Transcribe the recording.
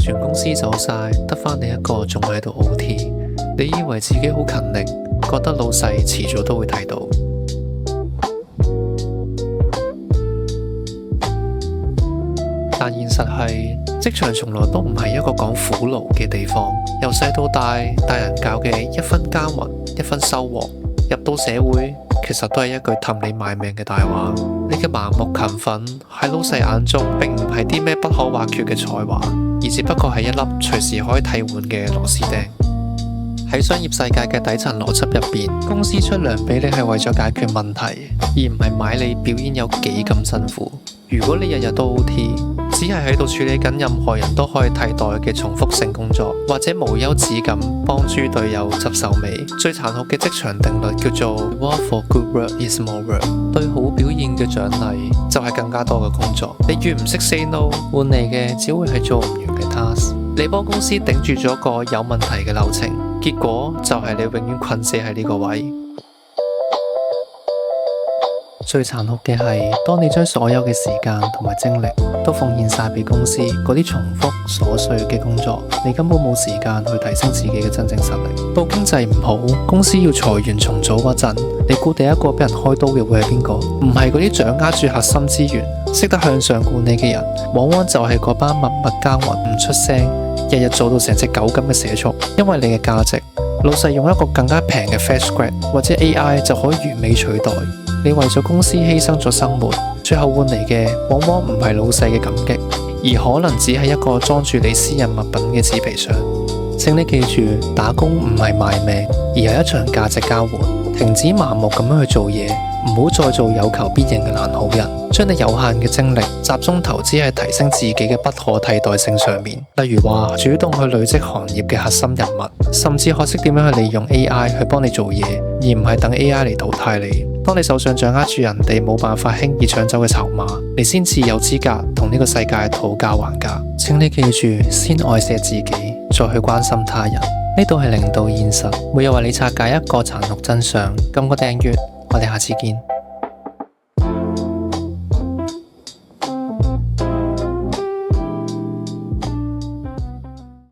全公司走晒，得返你一個仲喺度 OT。你以為自己好勤力，覺得老細遲早都會睇到。但現實係，職場從來都唔係一個講苦勞嘅地方。由細到大，大人教嘅一分耕耘一分收穫，入到社會其實都係一句氹你賣命嘅大話。你嘅盲目勤奮喺老細眼中並唔係啲咩不可或缺嘅才華，而只不過係一粒隨時可以替換嘅螺絲釘。喺商業世界嘅底層邏輯入邊，公司出糧俾你係為咗解決問題，而唔係買你表演有幾咁辛苦。如果你日日都 OT， 只係喺度處理緊任何人都可以替代嘅重複性工作，或者無休止咁幫豬隊友執手尾。最殘酷嘅職場定律叫做 Reward for good work is more work。對好表現嘅獎勵就係更加多嘅工作。你越唔識 say no， 換嚟嘅只會係做唔完嘅 task。你幫公司頂住咗個有問題嘅流程，結果就係你永遠困死喺呢個位。最殘酷嘅係，當你將所有嘅時間同埋精力都奉獻晒俾公司嗰啲重複瑣碎嘅工作，你根本冇時間去提升自己嘅真正實力。到經濟唔好，公司要裁員重組嗰陣，你估第一個俾人開刀嘅會係邊個？唔係嗰啲掌握住核心資源、識得向上管理嘅人，往往就係嗰班默默耕耘唔出聲，日日做到成隻狗咁嘅社畜。因為你嘅價值，老細用一個更加平嘅 fresh grad 或者 AI 就可以完美取代。你為咗公司犧牲咗生活，最後換嚟嘅往往唔係老細嘅感激，而可能只係一個裝住你私人物品嘅紙皮箱。請你記住，打工唔係賣命，而係一場價值交換。停止盲目咁樣去做嘢，唔好再做有求必應嘅爛好人。將你有限嘅精力集中投資喺提升自己嘅不可替代性上面，例如話主動去累積行業嘅核心人物，甚至學識點樣去利用 AI 去幫你做嘢，而唔係等 AI 嚟淘汰你。當你手上掌握住人哋冇辦法輕易搶走嘅籌碼，你先至有資格同呢個世界討價還價。請你記住，先愛惜自己，再去關心他人。呢度係零度現實，每日為你拆解一個殘酷真相。撳個訂閱，我哋下次見。